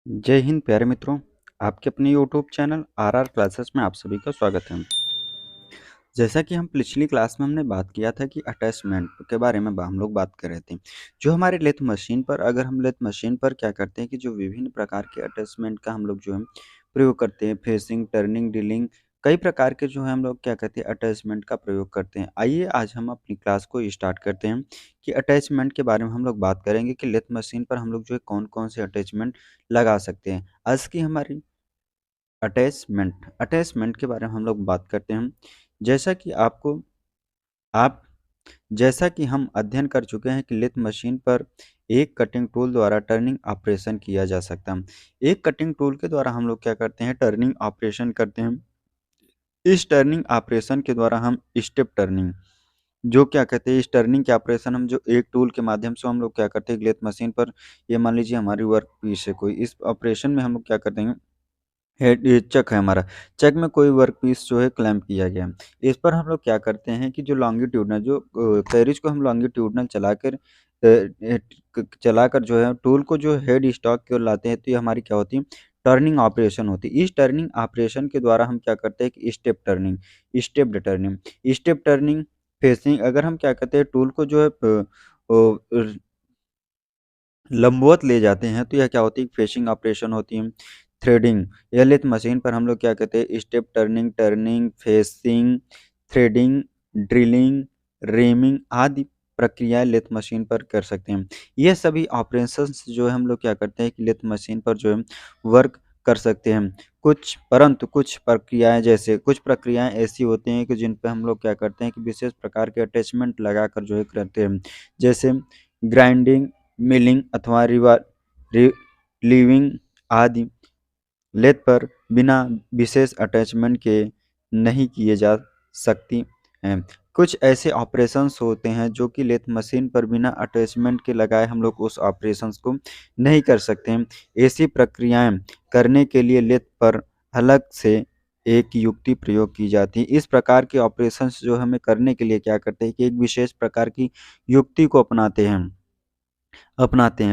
जय हिंद प्यारे मित्रों। आपके अपने यूट्यूब चैनल आरआर क्लासेस में आप सभी का स्वागत है। जैसा कि हम पिछली क्लास में हमने बात किया था कि अटैचमेंट के बारे में हम लोग बात कर रहे थे। जो हमारे लेथ मशीन पर अगर हम लेथ मशीन पर क्या करते हैं कि जो विभिन्न प्रकार के अटैचमेंट का हम लोग जो है प्रयोग करते हैं, फेसिंग, टर्निंग, ड्रिलिंग, कई प्रकार के जो है हम लोग क्या करते हैं अटैचमेंट का प्रयोग करते हैं। आइए आज हम अपनी क्लास को स्टार्ट करते हैं कि अटैचमेंट के बारे में हम लोग बात करेंगे कि लेथ मशीन पर हम लोग जो है कौन कौन से अटैचमेंट लगा सकते हैं। आज की हमारी अटैचमेंट अटैचमेंट के बारे में हम लोग बात करते हैं। जैसा कि आपको आप जैसा कि हम अध्ययन कर चुके हैं कि लेथ मशीन पर एक कटिंग टूल द्वारा टर्निंग ऑपरेशन किया जा सकता है। एक कटिंग टूल के द्वारा हम लोग क्या करते हैं टर्निंग ऑपरेशन करते हैं। इस टर्निंग ऑपरेशन के द्वारा हम स्टेप टर्निंग जो क्या कहते हैं इस टर्निंग के ऑपरेशन हम जो एक टूल के माध्यम से हम लोग क्या करते हैं लेथ मशीन पर ये मान लीजिए हमारी वर्क पीस है कोई, इस ऑपरेशन में हम लोग क्या करते हैं हेड ये चक है हमारा, चक में कोई वर्क पीस जो है क्लैंप किया गया है। इस पर हम लोग क्या करते हैं कि जो लॉन्गिट्यूडनल जो कैरिज को हम लॉन्गिट्यूडनल चलाकर जो है टूल को जो हेड स्टॉक की ओर लाते हैं, तो ये हमारी क्या होती है टर्निंग ऑपरेशन होती है। इस टर्निंग ऑपरेशन के द्वारा हम क्या करते हैं कि स्टेप टर्निंग फेसिंग अगर हम क्या कहते हैं टूल को जो है लंबवत ले जाते हैं, तो यह क्या होती है फेशिंग ऑपरेशन होती है। थ्रेडिंग यह लेथ मशीन पर हम लोग क्या कहते हैं step turning, facing, threading, drilling, reaming आदि प्रक्रियाएं लेथ मशीन पर कर सकते हैं। ये सभी ऑपरेशंस जो है हम लोग क्या करते हैं कि लेथ मशीन पर जो है वर्क कर सकते हैं। कुछ प्रक्रियाएं ऐसी होती हैं कि जिन पे हम लोग क्या करते हैं कि विशेष प्रकार के अटैचमेंट लगाकर जो है करते हैं, जैसे ग्राइंडिंग, मिलिंग अथवा लीविंग आदि लेथ पर बिना विशेष अटैचमेंट के नहीं किए जा सकती हैं। कुछ ऐसे ऑपरेशंस होते हैं जो कि लेथ मशीन पर बिना अटैचमेंट के लगाए हम लोग उस ऑपरेशंस को नहीं कर सकते हैं। ऐसी प्रक्रियाएं करने के लिए लेथ पर अलग से एक युक्ति प्रयोग की जाती है। इस प्रकार के ऑपरेशंस जो हमें करने के लिए क्या करते हैं कि एक विशेष प्रकार की युक्ति को अपनाते हैं,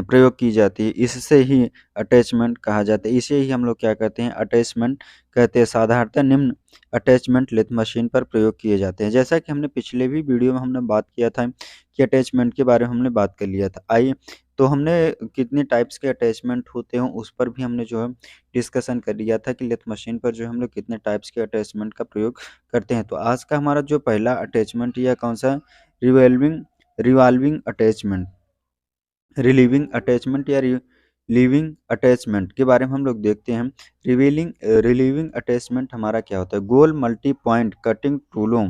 प्रयोग की जाती है। इससे ही अटैचमेंट कहा जाता है। इसे ही हम लोग क्या कहते हैं अटैचमेंट कहते हैं। साधारणतः निम्न अटैचमेंट लेथ मशीन पर प्रयोग किए जाते हैं। जैसा कि हमने पिछले भी वीडियो में हमने बात किया था कि अटैचमेंट के बारे में हमने बात कर लिया था। आइए तो हमने कितने टाइप्स के अटैचमेंट होते हैं उस पर भी हमने जो है डिस्कशन कर लिया था कि लेथ मशीन पर जो हम लोग कितने टाइप्स के अटैचमेंट का प्रयोग करते हैं। तो आज का हमारा जो पहला अटैचमेंट यह कौन सा है revolving revolving attachment relieving attachment या लिविंग अटैचमेंट के बारे में हम लोग देखते हैं। रिलीविंग अटैचमेंट हमारा क्या होता है गोल मल्टी पॉइंट कटिंग टूलों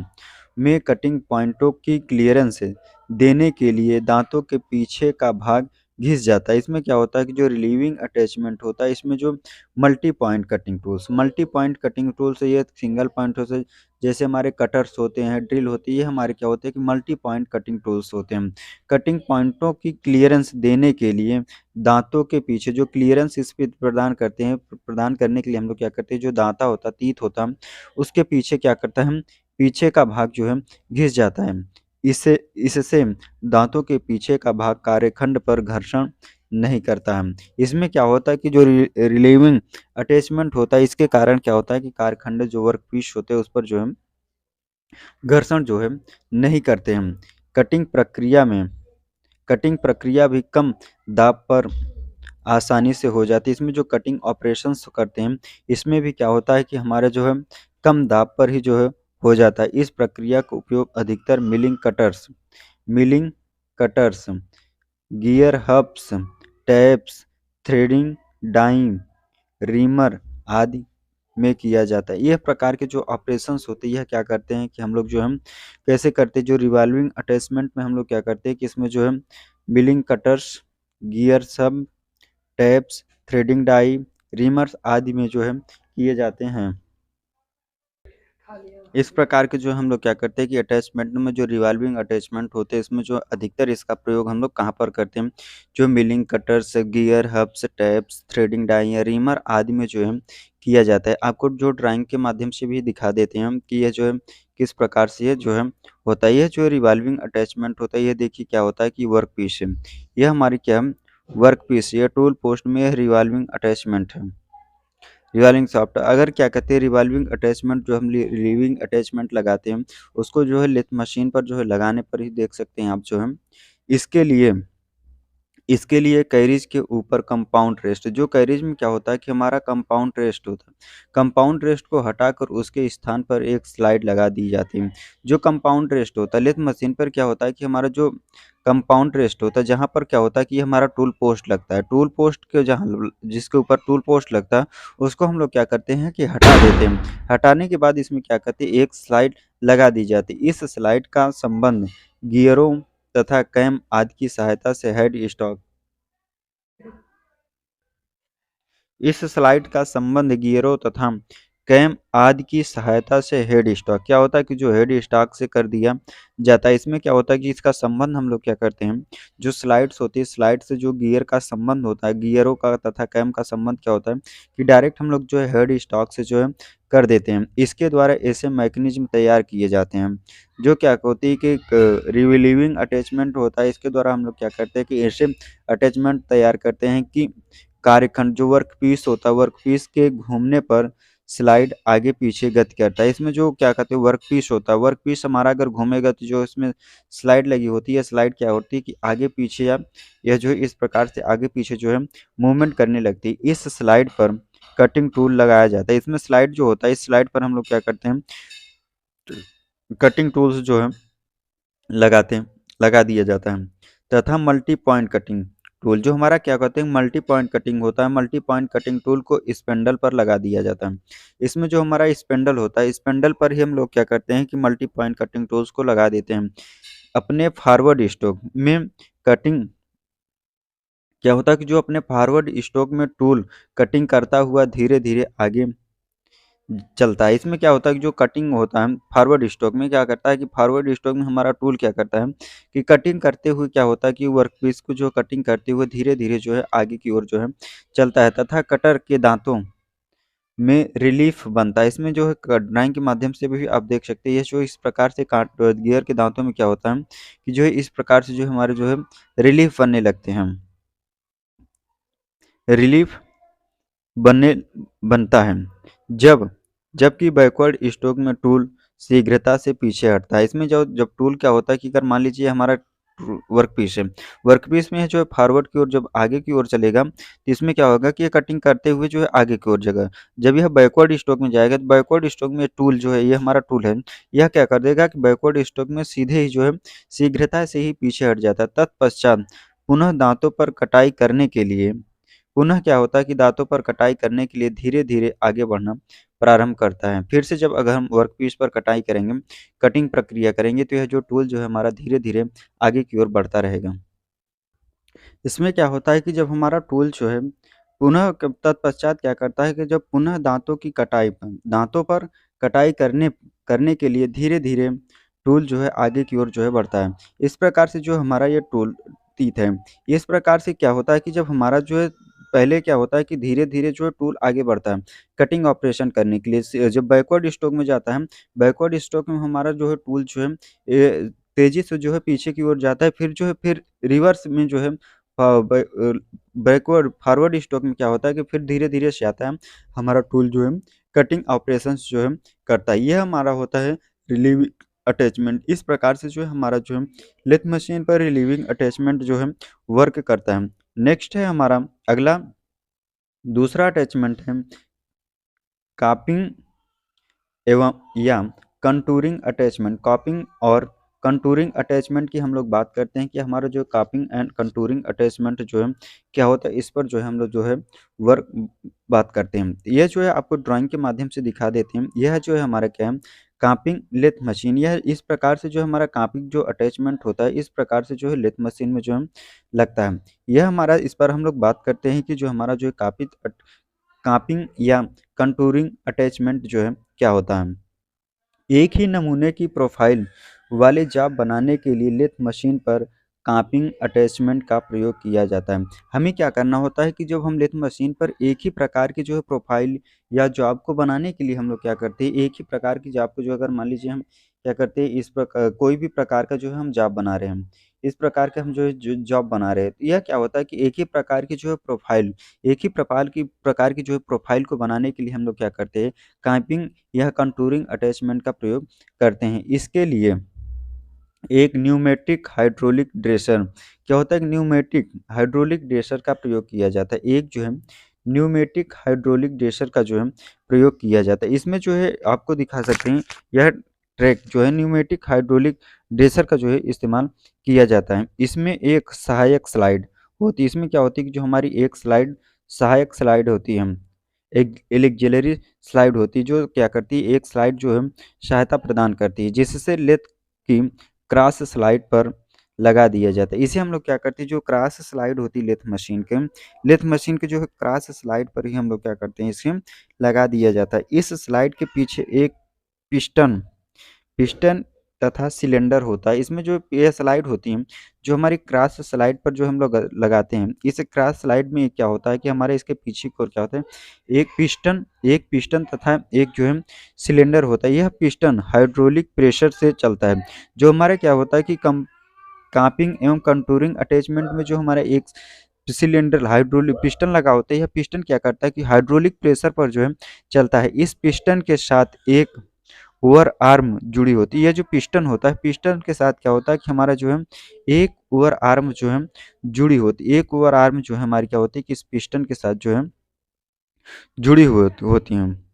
में कटिंग पॉइंटों की क्लियरेंस देने के लिए दांतों के पीछे का भाग घिस जाता है। इसमें क्या होता है कि जो रिलीविंग अटैचमेंट होता है इसमें जो मल्टी पॉइंट कटिंग टूल्स ये सिंगल पॉइंट से जैसे हमारे कटर्स होते हैं, ड्रिल होती है, ये हमारे क्या होते हैं कि मल्टी पॉइंट कटिंग टूल्स होते हैं। कटिंग पॉइंटों की क्लियरेंस देने के लिए दांतों के पीछे जो क्लियरेंस इस पे प्रदान करने के लिए हम लोग क्या करते हैं जो दांता होता तीत होता उसके पीछे क्या करता है पीछे का भाग जो है घिस जाता है। इससे इससे दांतों के पीछे का भाग कार्यखंड पर घर्षण नहीं करता है। इसमें क्या होता है कि जो रिलीविंग अटैचमेंट होता है इसके कारण क्या होता है कि कार्यखंड जो वर्क पीस होते हैं उस पर जो है घर्षण जो है नहीं करते हैं। कटिंग प्रक्रिया में कटिंग प्रक्रिया भी कम दाब पर आसानी से हो जाती है। इसमें जो कटिंग ऑपरेशंस करते हैं इसमें भी क्या होता है कि हमारे जो है कम दाब पर ही जो है हो जाता है। इस प्रक्रिया का उपयोग अधिकतर milling cutters, gear hobs, taps, threading, dying, reamer आदि में किया जाता है। यह प्रकार के जो ऑपरेशंस होते हैं यह क्या करते हैं कि हम लोग जो हम कैसे करते हैं जो रिवॉल्विंग अटैचमेंट में हम लोग क्या करते हैं कि इसमें जो है मिलिंग कटर्स, गियर सब, टैप्स, थ्रेडिंग डाई, रीमर्स आदि में जो है किए जाते हैं। इस प्रकार के जो हम लोग क्या करते हैं कि अटैचमेंट में जो रिवॉल्विंग अटैचमेंट होते हैं इसमें जो अधिकतर इसका प्रयोग हम लोग कहाँ पर करते हैं जो milling cutters, gear hobs, taps, threading die या रीमर आदि में जो है किया जाता है। आपको जो ड्राइंग के माध्यम से भी दिखा देते हैं हम कि यह जो है किस प्रकार से ये जो है होता है। यह जो रिवॉल्विंग अटैचमेंट होता है यह देखिए क्या होता है कि वर्क पीस है यह हमारी क्या वर्क पीस या टूल पोस्ट में रिवॉल्विंग अटैचमेंट है। रिवॉल्विंग शाफ्ट अगर क्या कहते हैं रिवॉल्विंग अटैचमेंट जो हम रिलीविंग अटैचमेंट लगाते हैं उसको जो है लेथ मशीन पर जो है लगाने पर ही देख सकते हैं आप जो है इसके लिए कैरिज के ऊपर कंपाउंड रेस्ट जो कैरिज में क्या होता है कि हमारा कंपाउंड रेस्ट होता है कंपाउंड रेस्ट को हटाकर उसके स्थान पर एक स्लाइड लगा दी जाती है। जो कंपाउंड रेस्ट होता है लेथ मशीन पर क्या होता है कि हमारा जो कंपाउंड रेस्ट होता है जहाँ पर क्या होता है कि हमारा टूल पोस्ट लगता है टूल पोस्ट के जहाँ जिसके ऊपर टूल पोस्ट लगता है उसको हम लोग क्या करते हैं कि हटा देते हैं। हटाने के बाद इसमें क्या करते हैं एक स्लाइड लगा दी जाती है। इस स्लाइड का संबंध गियरों तथा कैम आदि की सहायता से हेड स्टॉक इस स्लाइड का संबंध गियरों तथा कैम आदि की सहायता से हेड स्टॉक क्या होता है कि जो हेड स्टॉक से कर दिया जाता है। इसमें क्या होता है कि इसका संबंध हम लोग क्या करते हैं जो स्लाइड्स होती है स्लाइड से जो गियर का संबंध होता है गियरों का तथा कैम का संबंध क्या होता है कि डायरेक्ट हम लोग जो है हेड स्टॉक से जो है कर देते हैं। इसके द्वारा ऐसे मैकेनिज्म तैयार किए जाते हैं जो क्या होती है कि रिलीविंग अटैचमेंट होता है। इसके द्वारा हम लोग क्या करते हैं कि ऐसे अटैचमेंट तैयार करते हैं कि कार्यखंड जो वर्कपीस होता है वर्कपीस के घूमने पर स्लाइड आगे पीछे गति करता है। इसमें जो क्या कहते हैं वर्कपीस होता है वर्कपीस हमारा अगर घूमेगा तो जो इसमें स्लाइड लगी होती है स्लाइड क्या होती है कि आगे पीछे या यह जो है इस प्रकार से आगे पीछे जो है मूवमेंट करने लगती है। इस स्लाइड पर कटिंग टूल लगाया जाता है। इसमें स्लाइड जो होता है इस स्लाइड पर हम लोग क्या करते हैं कटिंग टूल्स जो है लगाते हैं लगा दिया जाता है तथा मल्टी पॉइंट कटिंग टूल जो हमारा क्या कहते हैं मल्टी पॉइंट कटिंग होता है मल्टी पॉइंट कटिंग टूल को स्पेंडल पर लगा दिया जाता है। इसमें जो हमारा स्पेंडल होता है स्पेंडल पर ही हम लोग क्या करते हैं कि मल्टी पॉइंट कटिंग टूल्स को लगा देते हैं। अपने फॉरवर्ड स्ट्रोक में कटिंग क्या होता है कि जो अपने फॉरवर्ड स्ट्रोक में टूल कटिंग करता हुआ धीरे धीरे आगे चलता है। इसमें क्या होता है कि जो कटिंग होता है फॉरवर्ड स्ट्रोक में क्या करता है कि फॉरवर्ड स्ट्रोक में हमारा टूल क्या करता है कि कटिंग करते हुए क्या होता है कि वर्कपीस को जो कटिंग करते हुए धीरे धीरे जो है आगे की ओर जो है चलता है तथा कटर के दांतों में रिलीफ बनता है। इसमें जो है ड्राइंग के माध्यम से भी आप देख सकते हैं ये जो इस प्रकार से काट गियर के दांतों में क्या होता है कि जो है इस प्रकार से जो हमारे जो है रिलीफ बनने लगते हैं रिलीफ बनने बनता है जब जबकि बैकवर्ड स्ट्रोक में टूल शीघ्रता से पीछे हटता है। इसमें जो जब टूल क्या होता है कि अगर मान लीजिए हमारा वर्कपीस है वर्कपीस में जो है फॉरवर्ड की ओर जब आगे की ओर चलेगा तो इसमें क्या होगा कि ये कटिंग करते हुए जो है आगे की ओर जगह जब यह बैकवर्ड स्ट्रोक में जाएगा तो बैकवर्ड स्ट्रोक में टूल जो है ये हमारा टूल है यह क्या कर देगा कि बैकवर्ड स्ट्रोक में सीधे ही जो है शीघ्रता से ही पीछे हट जाता है। तत्पश्चात पुनः दांतों पर कटाई करने के लिए पुनः क्या होता है कि दांतों पर कटाई करने के लिए धीरे-धीरे आगे बढ़ना प्रारंभ करता है। फिर से जब अगर हम वर्कपीस पर कटाई करेंगे, कटिंग प्रक्रिया करेंगे तो यह जो टूल जो है हमारा धीरे-धीरे आगे की ओर बढ़ता रहेगा। इसमें क्या होता है कि जब हमारा टूल जो है पुनः तत्पश्चात क्या करता है कि जब पुनः दांतों की कटाई पर दांतों पर कटाई करने करने के लिए धीरे-धीरे टूल जो है आगे की ओर जो है बढ़ता है। इस प्रकार से जो हमारा ये टूल टीथ है, इस प्रकार से क्या होता है कि जब हमारा जो है पहले क्या होता है कि धीरे-धीरे जो है टूल आगे बढ़ता है, कटिंग ऑपरेशन करने के लिए जब बैकवर्ड स्ट्रोक में जाता है, बैकवर्ड स्ट्रोक में हमारा जो है टूल जो है तेज़ी से जो है पीछे की ओर जाता है, फिर जो है फिर रिवर्स में जो है बैकवर्ड फॉरवर्ड स्ट्रोक में क्या होता है कि फिर धीरे-धीरे से आता है, हमारा टूल जो है कटिंग ऑपरेशंस जो है करता है। यह हमारा होता है रिलीविंग अटैचमेंट। इस प्रकार से जो है हमारा जो है लेथ मशीन पर रिलीविंग अटैचमेंट जो है वर्क करता है। नेक्स्ट है हमारा अगला दूसरा अटैचमेंट है कापिंग एवं या कंटूरिंग अटैचमेंट। कॉपिंग और कंटूरिंग अटैचमेंट की हम लोग बात करते हैं कि हमारा जो कॉपिंग एंड कंटूरिंग अटैचमेंट जो है क्या होता है इस पर जो है हम लोग जो है वर्क बात करते हैं। यह जो है आपको ड्राइंग के माध्यम से दिखा देते हैं। यह जो है हमारा क्या है कापिंग लेथ मशीन। यह इस प्रकार से जो हमारा कापिंग जो अटैचमेंट होता है इस प्रकार से जो है लेथ मशीन में जो है लगता है। यह हमारा इस पर हम लोग बात करते हैं कि जो हमारा जो है कापिंग या कंटूरिंग अटैचमेंट जो है क्या होता है। एक ही नमूने की प्रोफाइल वाले जाप बनाने के लिए लेथ मशीन पर कापिंग अटैचमेंट का प्रयोग किया जाता है। हमें क्या करना होता है कि जब हम लेथ मशीन पर एक ही प्रकार की जो है प्रोफाइल या जॉब को बनाने के लिए हम लोग क्या करते हैं एक ही प्रकार की जॉब को जो अगर मान लीजिए हम क्या करते हैं इस प्रकार कोई भी प्रकार का जो है हम जॉब बना रहे हैं इस प्रकार के हम जो है जो जॉब बना रहे हैं। तो यह क्या होता है कि एक ही प्रकार की जो है प्रोफ़ाइल एक ही प्रकार की जो है प्रोफ़ाइल को बनाने के लिए हम लोग क्या करते हैं, कैपिंग या कंटूरिंग अटैचमेंट का प्रयोग करते हैं। इसके लिए एक न्यूमेटिक हाइड्रोलिक ड्रेसर क्या होता है, एक न्यूमेटिक हाइड्रोलिक ड्रेसर का प्रयोग किया जाता है। एक जो है न्यूमेटिक हाइड्रोलिक ड्रेसर का जो है प्रयोग किया जाता है। इसमें जो है आपको दिखा सकते हैं, यह ट्रैक जो है न्यूमेटिक हाइड्रोलिक ड्रेसर का जो है इस्तेमाल किया जाता है। इसमें एक सहायक स्लाइड होती है। इसमें क्या होती है कि जो हमारी एक स्लाइड सहायक स्लाइड होती है, एक ऑक्सिलरी स्लाइड होती है, जो क्या करती है, एक स्लाइड जो है सहायता प्रदान करती है, जिससे लेथ की क्रॉस स्लाइड पर लगा दिया जाता है। इसे हम लोग क्या करते हैं, जो क्रॉस स्लाइड होती है लेथ मशीन के जो है क्रॉस स्लाइड पर ही हम लोग क्या करते हैं, इसे लगा दिया जाता है। इस स्लाइड के पीछे एक पिस्टन पिस्टन तथा सिलेंडर होता है। इसमें जो ये स्लाइड होती है, जो हमारी क्रॉस स्लाइड पर जो हम लोग लगाते हैं, इस क्रॉस स्लाइड में क्या होता है कि हमारे इसके पीछे की ओर क्या होता है, एक पिस्टन तथा एक जो है सिलेंडर होता है। यह पिस्टन हाइड्रोलिक प्रेशर से चलता है। जो हमारे क्या होता है कि कम कापिंग एवं कंटूरिंग अटैचमेंट में जो हमारा एक सिलेंडर हाइड्रोलिक पिस्टन लगा होता है, यह पिस्टन क्या करता है कि हाइड्रोलिक प्रेशर पर जो है चलता है। इस पिस्टन के साथ एक ओवर आर्म जुड़ी होती है। यह जो पिस्टन होता है, पिस्टन के साथ क्या होता है कि हमारा जो है एक ओवर आर्म जो है जुड़ी होती है। एक ओवर आर्म जो है हमारी क्या होती है कि इस पिस्टन के साथ जो है जुड़ी हुई होती हैं।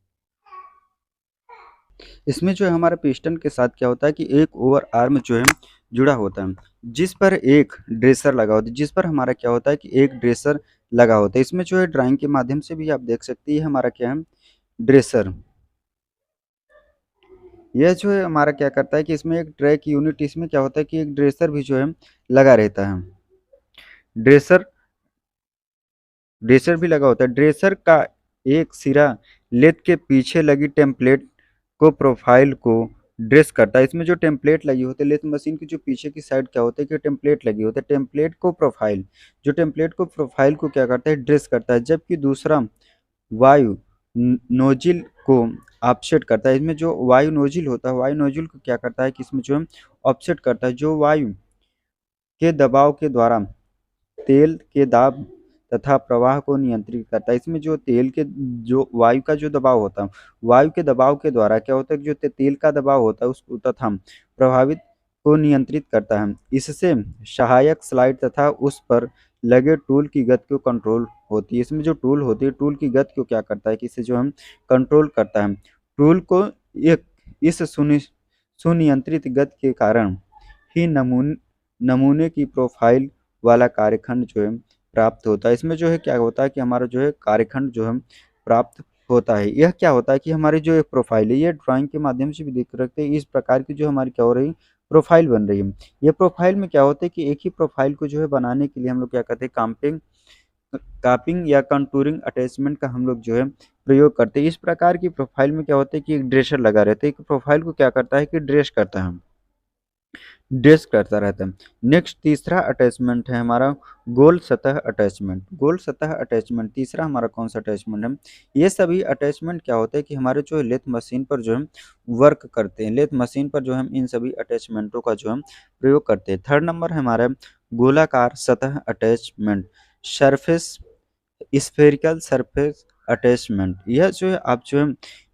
इसमें जो है हमारा पिस्टन के साथ क्या होता है कि एक ओवर आर्म जो है जुड़ा होता है, जिस पर एक ड्रेसर लगा होता है, जिस पर हमारा क्या होता है कि एक ड्रेसर लगा होता है। इसमें जो है ड्राइंग के माध्यम से भी आप देख सकते हैं, हमारा क्या है, ड्रेसर। यह जो है हमारा क्या करता है कि इसमें एक ट्रैक यूनिट, इसमें क्या होता है कि एक ड्रेसर भी जो है लगा रहता है। ड्रेसर ड्रेसर भी लगा होता है। ड्रेसर का एक सिरा लेथ के पीछे लगी टेम्पलेट को प्रोफाइल को ड्रेस करता है। इसमें जो टेम्पलेट लगी होती है लेथ मशीन की, जो पीछे की साइड क्या होता है कि टेम्पलेट लगी होती है। टेम्पलेट को प्रोफाइल को क्या करता है, ड्रेस करता है। जबकि दूसरा वायु नोजिल को ऑफसेट करता है। इसमें जो वायु नोजिल होता है, वायु नोजिल को क्या करता है कि इसमें जो है ऑफसेट करता है, जो वायु के दबाव के द्वारा तेल के दाब तथा प्रवाह को नियंत्रित करता है। इसमें जो तेल के जो वायु का जो दबाव होता है, वायु के दबाव के द्वारा क्या होता है कि जो तेल का दबाव होता है उसको तथा प्रभावित को नियंत्रित करता है। इससे सहायक स्लाइड तथा उस पर लगे टूल की गति को कंट्रोल होती है। इसमें जो टूल होती है, टूल की गति को क्या करता है कि इसे जो हम कंट्रोल करता है। टूल को एक इस सुनियंत्रित गति के कारण ही नमूने की प्रोफाइल वाला कार्यखंड जो है प्राप्त होता है। इसमें जो है क्या होता है कि हमारा जो है कार्यखंड जो है प्राप्त होता है। यह क्या होता है कि हमारी जो एक प्रोफाइल है, ये ड्राइंग के माध्यम से भी देख रखते हैं। इस प्रकार की जो हमारी क्या हो रही प्रोफाइल बन रही है। ये प्रोफाइल में क्या होता है कि एक ही प्रोफाइल को जो है बनाने के लिए हम लोग क्या करते हैं, कापिंग या कंटूरिंग अटैचमेंट का हम लोग जो है प्रयोग करते हैं। इस प्रकार की प्रोफाइल में क्या होता है कि एक ड्रेसर लगा रहता है। एक प्रोफाइल को क्या करता है कि ड्रेस करता रहता है। नेक्स्ट तीसरा अटैचमेंट है हमारा गोल सतह अटैचमेंट। गोल सतह अटैचमेंट तीसरा हमारा कौन सा अटैचमेंट है। ये सभी अटैचमेंट क्या होते हैं कि हमारे जो लेथ मशीन पर जो हम वर्क करते हैं, लेथ मशीन पर जो हम इन सभी अटैचमेंटों का जो हम प्रयोग करते हैं। थर्ड नंबर है हमारा गोलाकार सतह attachment, surface spherical surface attachment. यह जो है आप जो है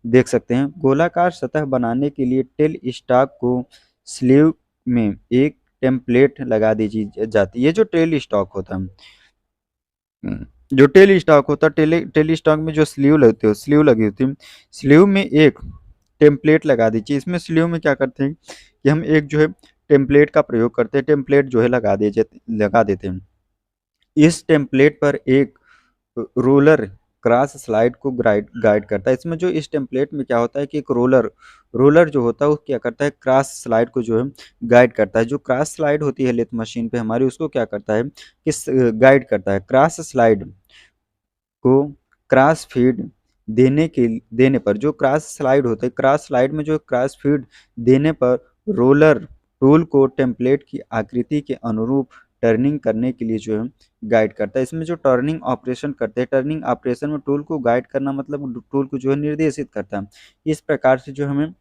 देख सकते हैं, गोलाकार सतह बनाने के लिए टेल स्टॉक को स्लीव में एक टेम्पलेट लगा दी जाती है। ये जो टेल स्टॉक होता है, जो टेल स्टॉक होता है, टेल स्टॉक में जो स्लीव लगती है, स्लीव लगी होती है, स्लीव में एक टेम्पलेट लगा दीजिए। इसमें स्लीव में क्या करते हैं कि हम एक जो है टेम्पलेट का प्रयोग करते हैं, टेम्पलेट जो है लगा देते हैं। इस टेम्पलेट पर एक रोलर क्रॉस स्लाइड को गाइड करता है। इसमें जो इस टेम्पलेट में क्या होता है कि एक रोलर जो होता है वो क्या करता है, क्रॉस स्लाइड को जो है गाइड करता है। जो क्रॉस स्लाइड होती है लेथ मशीन पे हमारी, उसको क्या करता है कि गाइड करता है। क्रॉस स्लाइड को क्रॉस फीड देने पर, जो क्रॉस स्लाइड होता है, क्रॉस स्लाइड में जो क्रॉस फीड देने पर रोलर टूल को टेम्पलेट की आकृति के अनुरूप टर्निंग करने के लिए जो है गाइड करता है। इसमें जो टर्निंग ऑपरेशन करते हैं, टर्निंग ऑपरेशन में टूल को गाइड करना मतलब टूल को जो है निर्देशित करता है। इस प्रकार से जो हमें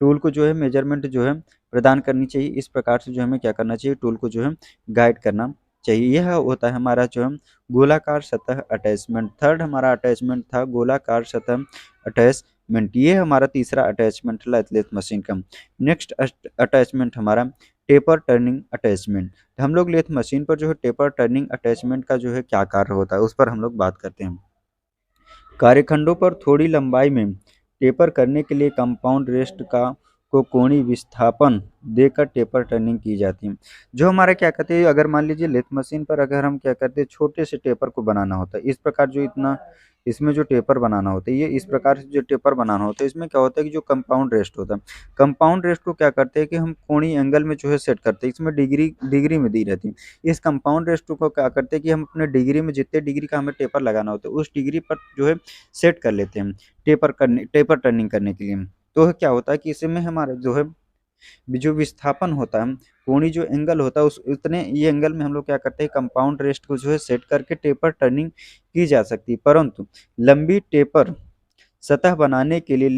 टूल को जो है मेजरमेंट जो है प्रदान करनी चाहिए। इस प्रकार से जो हमें क्या करना चाहिए, टूल को जो है गाइड करना चाहिए। यह होता है हमारा जो है गोलाकार सतह अटैचमेंट। थर्ड हमारा अटैचमेंट था गोलाकार सतह अटैचमेंट। ये हमारा तीसरा अटैचमेंट लेथ मशीन का। नेक्स्ट अटैचमेंट हमारा टेपर टर्निंग अटैचमेंट। हम लोग लेथ मशीन पर जो है टेपर टर्निंग अटैचमेंट का जो है क्या कार्य होता है उस पर हम लोग बात करते हैं। कार्यखंडों पर थोड़ी लंबाई में टेपर करने के लिए कंपाउंड रेस्ट का को कोणीय विस्थापन देकर टेपर टर्निंग की जाती है। जो हमारा क्या कहते हैं, अगर मान लीजिए लेथ मशीन पर अगर हम क्या करते हैं छोटे से टेपर को बनाना होता है, इस प्रकार जो इतना इसमें जो टेपर बनाना होता है, ये इस प्रकार से जो टेपर बनाना होता है, इसमें क्या होता है कि जो कंपाउंड रेस्ट होता है, कंपाउंड रेस्ट को क्या करते हैं कि हम कोणीय एंगल में जो है सेट करते हैं। इसमें डिग्री डिग्री में दी रहती है। इस कंपाउंड रेस्ट को क्या करते हैं कि हम अपने डिग्री में जितने डिग्री का हमें टेपर लगाना होता है उस डिग्री पर जो है सेट कर लेते हैं टेपर टर्निंग करने के लिए। तो क्या होता है कि इसमें हमारा जो है जो विस्थापन होता है, कोणीय जो एंगल होता है उस उतने ये एंगल में हम लोग क्या करते हैं कंपाउंड रेस्ट को जो है सेट करके टेपर टर्निंग की जा सकती है। परंतु लंबी टेपर सतह बनाने के लिए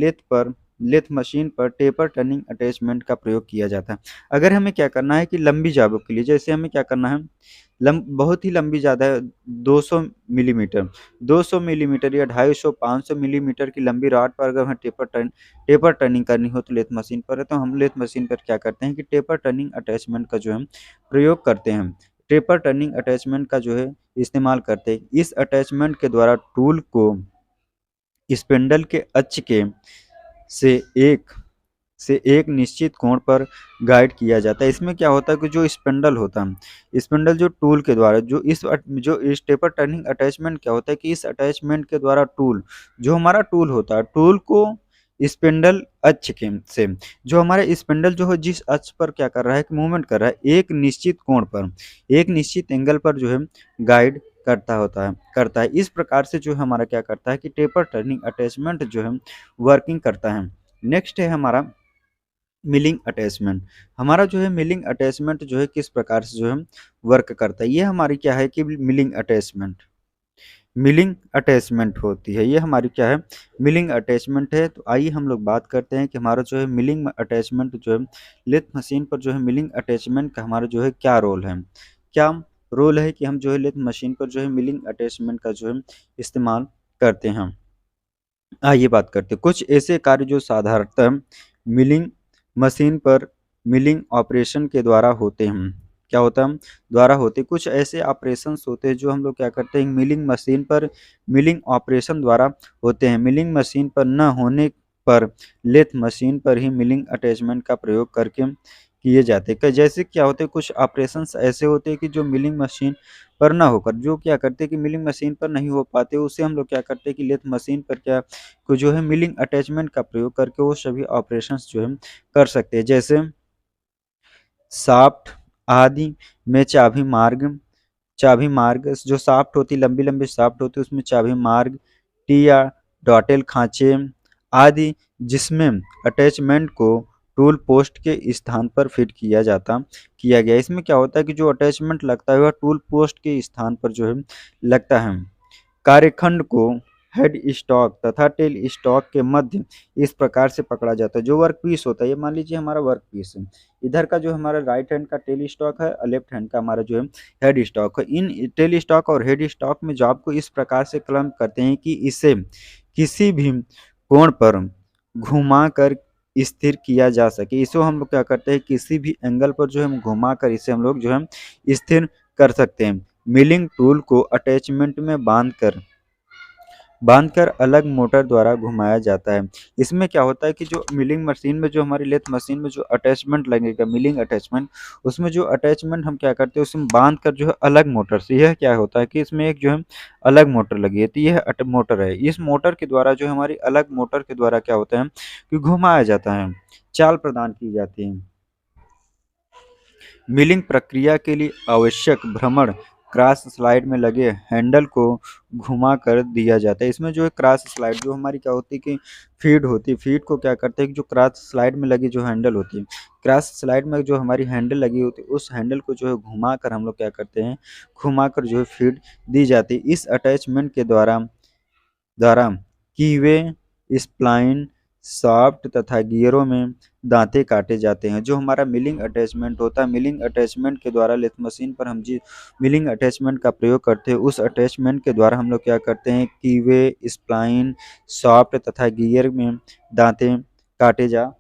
लेथ मशीन पर टेपर टर्निंग अटैचमेंट का प्रयोग किया जाता है। अगर हमें क्या करना है कि लंबी जॉब के लिए, जैसे हमें क्या करना है बहुत ही लंबी ज़्यादा है 200 मिलीमीटर 200 मिलीमीटर या 250 500 मिलीमीटर की लंबी रॉड पर अगर हमें टेपर टर्निंग करनी हो तो लेथ मशीन पर है, तो हम लेथ मशीन पर क्या करते हैं कि टेपर टर्निंग अटैचमेंट का जो है प्रयोग करते हैं। टेपर टर्निंग अटैचमेंट का जो है इस्तेमाल करते हैं। इस अटैचमेंट के द्वारा टूल को स्पिंडल के अक्ष के से एक से एक निश्चित कोण पर गाइड किया जाता है। इसमें क्या होता है कि जो स्पिंडल होता है, स्पिंडल जो टूल के द्वारा जो इस टेपर टर्निंग अटैचमेंट क्या होता है कि इस अटैचमेंट के द्वारा टूल जो हमारा टूल होता है, टूल को स्पिंडल अक्ष के से जो हमारे स्पिंडल जो है जिस अक्ष पर क्या कर रहा है कि मूवमेंट कर रहा है, एक निश्चित कोण पर एक निश्चित एंगल पर जो है गाइड करता है। इस प्रकार से जो हमारा क्या करता है कि टेपर टर्निंग अटैचमेंट जो है वर्किंग करता है। नेक्स्ट है हमारा मिलिंग अटैचमेंट। हमारा जो है मिलिंग अटैचमेंट जो है किस प्रकार से जो है वर्क करता है, ये हमारी क्या है कि मिलिंग अटैचमेंट होती है। ये हमारी क्या है, मिलिंग अटैचमेंट है। तो आइए हम लोग बात करते हैं कि हमारा जो है मिलिंग अटैचमेंट जो है लेथ मशीन पर जो है मिलिंग अटैचमेंट का हमारा जो है क्या रोल है, क्या रोल है कि हम जो है लेथ मशीन पर जो है मिलिंग अटैचमेंट का जो है इस्तेमाल करते हैं। आइए बात करते हैं कुछ ऐसे कार्य जो साधारणतः मिलिंग मशीन पर मिलिंग ऑपरेशन के द्वारा होते हैं। क्या होता है, द्वारा होते कुछ ऐसे ऑपरेशंस होते हैं जो हम लोग क्या करते हैं मिलिंग मशीन पर मिलिंग ऑपरेशन द्वारा होते हैं। मिलिंग मशीन पर न होने पर लेथ मशीन पर ही मिलिंग अटैचमेंट का प्रयोग करके किए जाते हैं। जैसे क्या होते हैं कुछ ऑपरेशंस ऐसे होते हैं कि जो मिलिंग मशीन पर ना होकर जो क्या करते हैं कि मिलिंग मशीन पर नहीं हो पाते, उसे हम लोग क्या करते हैं कि लेथ मशीन पर क्या को जो है मिलिंग अटैचमेंट का प्रयोग करके वो सभी ऑपरेशंस जो है कर सकते हैं। जैसे शाफ्ट आदि में चाबी मार्ग जो शाफ्ट होती लंबी लंबी शाफ्ट होती उसमें चाबी मार्ग टी या डॉटेल खांचे आदि जिसमें अटैचमेंट को टूल पोस्ट के स्थान पर फिट किया गया। इसमें क्या होता है कि जो अटैचमेंट लगता है वह टूल पोस्ट के स्थान पर जो है लगता है। कार्यखंड को हेड स्टॉक तथा टेल स्टॉक के मध्य इस प्रकार से पकड़ा जाता है। जो वर्क पीस होता है, ये मान लीजिए हमारा वर्क पीस है, इधर का जो हमारा राइट हैंड का टेल स्टॉक है और लेफ्ट हैंड का हमारा जो है हेड स्टॉक है। इन टेल स्टॉक और हेड स्टॉक में जॉब को इस प्रकार से क्लम्प करते हैं कि इसे किसी भी कोण पर घुमा कर स्थिर किया जा सके। इसको हम लोग क्या करते हैं किसी भी एंगल पर जो है हम घुमा कर इसे हम लोग जो है स्थिर कर सकते हैं। मिलिंग टूल को अटैचमेंट में बांधकर अलग मोटर द्वारा घुमाया जाता है। इसमें क्या होता है कि जो मिलिंग मशीन में जो हमारी लेथ मशीन में जो अटैचमेंट लगेगा मिलिंग अटैचमेंट, उसमें जो अटैचमेंट हम क्या करते हैं उसमें बांध कर जो है अलग मोटर से, यह क्या होता है कि इसमें एक जो है अलग मोटर लगी है, तो यह मोटर है। इस मोटर के द्वारा जो हमारी अलग मोटर के द्वारा क्या होता है कि घुमाया जाता है, चाल प्रदान की जाती है। मिलिंग प्रक्रिया के लिए आवश्यक भ्रमण क्रॉस स्लाइड में लगे हैंडल को घुमा कर दिया जाता है। इसमें जो है क्रॉस स्लाइड जो हमारी क्या होती है कि फीड को क्या करते हैं कि जो क्रॉस स्लाइड में लगी जो हैंडल होती है, क्रॉस स्लाइड में जो हमारी हैंडल लगी होती है उस हैंडल को जो है घुमा कर हम लोग क्या करते हैं घुमा कर जो है फीड दी जाती है। इस अटैचमेंट के द्वारा द्वारा कीवे स्प्लाइन शाफ्ट तथा गियरों में दांते काटे जाते हैं। जो हमारा मिलिंग अटैचमेंट होता है, मिलिंग अटैचमेंट के द्वारा लेथ मशीन पर हम जी मिलिंग अटैचमेंट का प्रयोग करते हैं, उस अटैचमेंट के द्वारा हम लोग क्या करते हैं, कीवे, स्प्लाइन, शाफ्ट तथा गियर में दांते काटे जा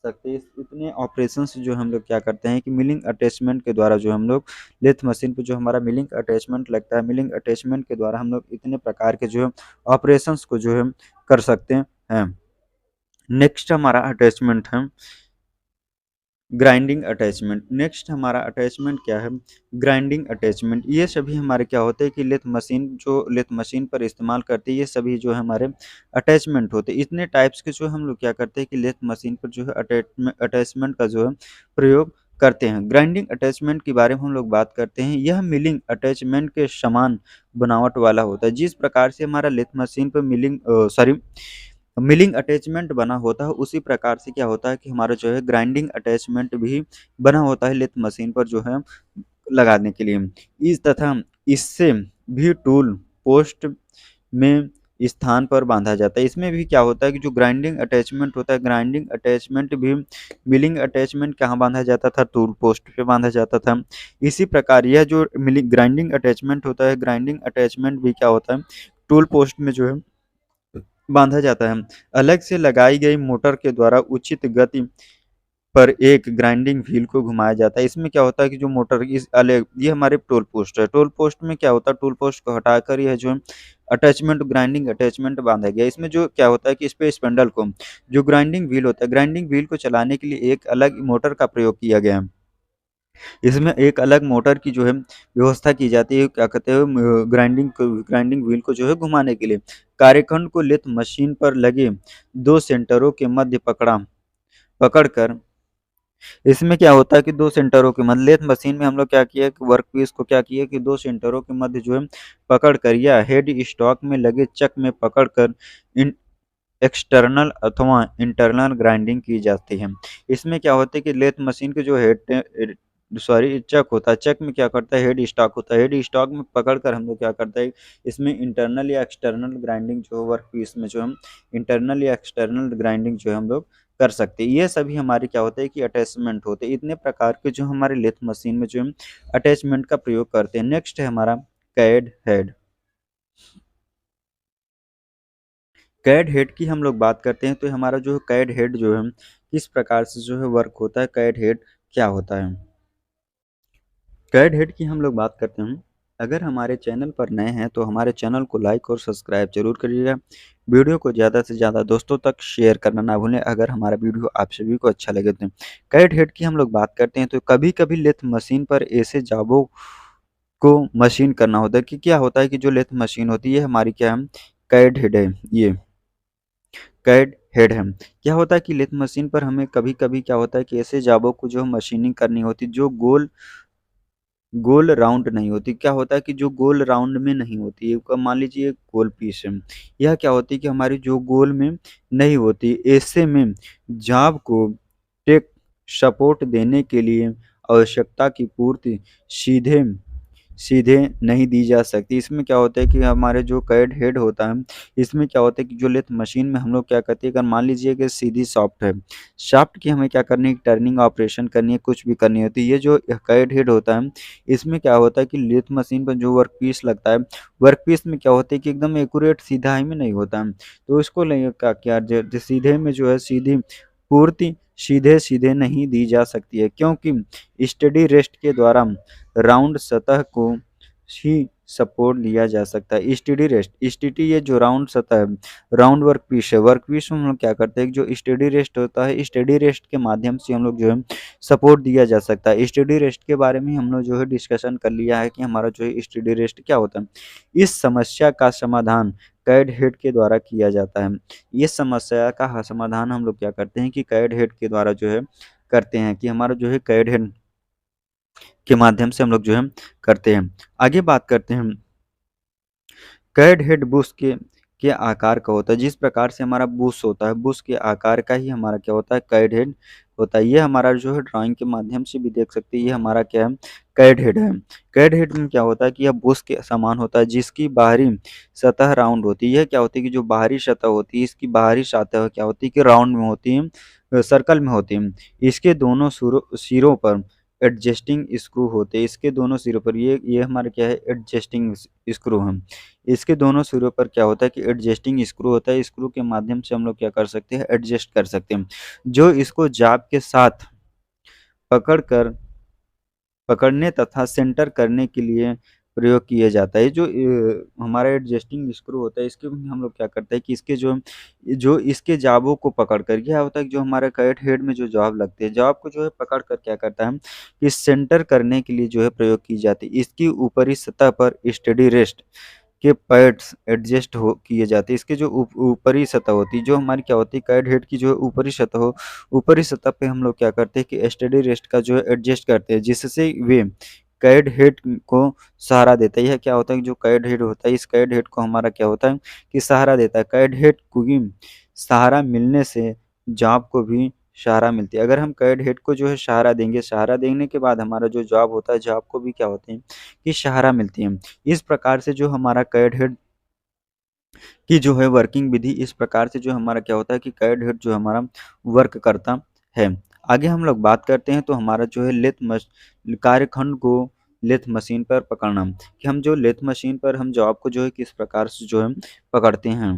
सकते हैं। इतने ऑपरेशंस जो हम लोग क्या करते हैं कि मिलिंग अटैचमेंट के द्वारा जो हम लोग लेथ मशीन पे जो हमारा मिलिंग अटैचमेंट लगता है, मिलिंग अटैचमेंट के द्वारा हम लोग इतने प्रकार के जो है ऑपरेशंस को जो है कर सकते हैं। नेक्स्ट हमारा अटैचमेंट है ग्राइंडिंग अटैचमेंट। नेक्स्ट हमारा अटैचमेंट क्या है, ग्राइंडिंग अटैचमेंट। ये सभी हमारे क्या होते हैं कि लेथ मशीन पर इस्तेमाल करते हैं, ये सभी जो है हमारे अटैचमेंट होते हैं। इतने टाइप्स के जो हम लोग क्या करते हैं कि लेथ मशीन पर जो है अटैचमेंट का जो है प्रयोग करते हैं। ग्राइंडिंग अटैचमेंट के बारे में हम लोग बात करते हैं। यह मिलिंग अटैचमेंट के समान बनावट वाला होता है। जिस प्रकार से हमारा लेथ मशीन पर मिलिंग अटैचमेंट बना होता है, उसी प्रकार से क्या होता है कि हमारा जो है ग्राइंडिंग अटैचमेंट भी बना होता है लेथ मशीन पर जो है लगाने के लिए। इस तथा इससे भी टूल पोस्ट में स्थान पर बांधा जाता है। इसमें भी क्या होता है कि जो ग्राइंडिंग अटैचमेंट होता है, ग्राइंडिंग अटैचमेंट भी मिलिंग अटैचमेंट कहाँ बांधा जाता था, टूल पोस्ट पे बांधा जाता था। इसी प्रकार यह जो मिलिंग ग्राइंडिंग अटैचमेंट होता है, ग्राइंडिंग अटैचमेंट भी क्या होता है, टूल पोस्ट में जो है बांधा जाता है। अलग से लगाई गई मोटर के द्वारा उचित गति पर एक ग्राइंडिंग व्हील को घुमाया जाता है। इसमें क्या होता है कि जो मोटर इस अलग ये हमारे टोल पोस्ट है। टोल पोस्ट में क्या होता है, टोल पोस्ट को हटाकर यह जो अटैचमेंट ग्राइंडिंग अटैचमेंट बांधा गया। इसमें जो क्या होता है कि इस पे स्पेंडल को जो ग्राइंडिंग व्हील होता है, ग्राइंडिंग व्हील को चलाने के लिए एक अलग मोटर का प्रयोग किया गया है। इसमें एक अलग मोटर की जो है व्यवस्था की जाती है, क्या कहते हैं, ग्राइंडिंग व्हील को जो है घुमाने के लिए। कार्यखंड को लेथ मशीन पर लगे दो सेंटरों के मध्य पकड़कर इसमें क्या होता है कि दो सेंटरों के मध्य लेथ मशीन में हम लोग क्या किया कि वर्क पीस को क्या किया कि दो सेंटरों के मध्य जो है पकड़कर या हेड स्टॉक में लगे चक में पकड़कर इन एक्सटर्नल अथवा इंटरनल ग्राइंडिंग की जाती है। इसमें क्या होता है कि लेथ मशीन के जो चक होता है, चक में क्या करता है, हेड स्टॉक होता है, हेड स्टॉक में पकड़कर हम लोग क्या करता है, इसमें इंटरनल या एक्सटर्नल ग्राइंडिंग जो वर्क पीस में जो हम इंटरनल या एक्सटर्नल ग्राइंडिंग जो है हम लोग कर सकते हैं। ये सभी हमारे क्या होते हैं कि अटैचमेंट होते हैं। इतने प्रकार के जो हमारे लेथ मशीन में जो हम अटैचमेंट का प्रयोग करते हैं। नेक्स्ट है हमारा कैड हेड। कैड हेड की हम लोग बात करते हैं तो हमारा जो कैड हेड जो है किस प्रकार से जो है वर्क होता है, कैड हेड क्या होता है। कैड हेड की हम लोग बात करते हैं। अगर हमारे चैनल पर नए हैं तो हमारे चैनल को लाइक और सब्सक्राइब जरूर करिएगा। वीडियो को ज़्यादा से ज़्यादा दोस्तों तक शेयर करना ना भूलें अगर हमारा वीडियो आप सभी को अच्छा लगे तो। कैड हेड की हम लोग बात करते हैं तो कभी कभी लेथ मशीन पर ऐसे जाबों को मशीन करना होता है कि क्या होता है कि जो लेथ मशीन होती है हमारी क्या है, कैड हेड है। ये कैड हेड है। क्या होता है कि लेथ मशीन पर हमें कभी कभी क्या होता है कि ऐसे जाबों को जो मशीनिंग करनी होती जो गोल गोल राउंड नहीं होती। क्या होता है कि जो गोल राउंड में नहीं होती है, मान लीजिए गोल पीस है, यह क्या होती है कि हमारी जो गोल में नहीं होती, ऐसे में जाब को टेक सपोर्ट देने के लिए आवश्यकता की पूर्ति सीधे सीधे नहीं दी जा सकती। इसमें क्या होता है कि हमारे जो कैड हेड होता है, इसमें क्या होता है कि जो लेथ मशीन में हम लोग क्या करते हैं, अगर मान लीजिए कि सीधी शाफ्ट है, शाफ्ट की हमें क्या करनी है, टर्निंग ऑपरेशन करनी है, कुछ भी करनी होती है। ये जो कैड हेड होता है, इसमें क्या होता है कि लेथ मशीन पर जो वर्क पीस लगता है, वर्क पीस में क्या होता है कि एकदम एक्यूरेट सीधाई में नहीं होता है। तो इसको लेंगे क्या क्या सीधे में जो है सीधी पूर्ति सीधे सीधे नहीं दी जा सकती है, क्योंकि स्टडी रेस्ट के द्वारा राउंड सतह को ही सपोर्ट दिया जा सकता है। स्टडी रेस्ट, स्टीटी ये जो राउंड सतह है, राउंड वर्क पीस है, वर्क पीस में हम लोग क्या करते हैं, जो स्टडी रेस्ट होता है, स्टडी रेस्ट के माध्यम से हम लोग जो है सपोर्ट दिया जा सकता है। स्टडी रेस्ट के बारे में हम लोग जो है डिस्कशन कर लिया है कि हमारा जो है स्टडी रेस्ट क्या होता है। इस समस्या का समाधान कैड हेड के द्वारा किया जाता है। इस समस्या का समाधान हम लोग क्या करते हैं कि कैड हेड के द्वारा जो है करते हैं, कि हमारा जो है कैड हेड के माध्यम से हम लोग जो है करते हैं। आगे बात करते हैं, कैड हेड बुश के आकार का होता है। जिस प्रकार से हमारा बुश होता है, बुश के आकार का ही हमारा क्या होता है, कैड हेड होता है। ये हमारा जो है ड्राइंग के माध्यम से भी देख सकते हैं, ये हमारा क्या है, कैड हेड है। कैड हेड में क्या होता है कि यह बुश के समान होता है जिसकी बाहरी सतह राउंड होती है। यह क्या होती है कि जो बाहरी सतह होती है, इसकी बाहरी सतह क्या होती है कि राउंड में होती है, सर्कल में होती है। इसके दोनों सिरों पर एडजस्टिंग स्क्रू होते हैं। इसके दोनों सिरों पर ये हमारे क्या है, एडजस्टिंग स्क्रू है। इसके दोनों सिरों पर क्या होता है कि एडजस्टिंग स्क्रू होता है। स्क्रू के माध्यम से हम लोग क्या कर सकते हैं, एडजस्ट कर सकते हैं, जो इसको जाब के साथ पकड़कर पकड़ने तथा सेंटर करने के लिए प्रयोग किया जाता है। जो हमारा एडजस्टिंग स्क्रू होता है, इसके भी हम लोग क्या करते हैं कि इसके जो जो इसके जाबों को पकड़कर, क्या होता है कि जो हमारे कैट हेड में जो जॉब लगते हैं, जॉब को जो है पकड़ कर क्या करता है कि सेंटर करने के लिए जो है प्रयोग की जाती है। इसकी ऊपरी सतह पर स्टेडी रेस्ट के पैड्स एडजस्ट हो किए जाते हैं। इसके जो ऊपरी सतह होती है, जो हमारी क्या होती है, कैड हेड की जो ऊपरी सतह हो, ऊपरी सतह पे हम लोग क्या करते हैं कि स्टेडी रेस्ट का जो है एडजस्ट करते हैं, जिससे वे कैड हेड को सहारा देता है। यह क्या होता है कि जो कैड हेड होता है, इस कैड हेड को हमारा क्या होता है कि सहारा देता है। कैड हेड को भी सहारा मिलने से जॉब को भी सहारा मिलती है। अगर हम कैड हेड को जो है सहारा देंगे, सहारा देने के बाद हमारा जो जॉब होता है, जॉब को भी क्या होते हैं कि सहारा मिलती है। इस प्रकार से जो हमारा कैड हेड की जो है वर्किंग विधि, इस प्रकार से जो हमारा क्या होता है कि कैड हेड जो हमारा वर्क करता है। आगे हम लोग बात करते हैं तो हमारा जो है कार्यखंड को लेथ मशीन पर पकड़ना, कि हम जो लेथ मशीन पर हम जॉब को जो है किस प्रकार से जो है पकड़ते हैं।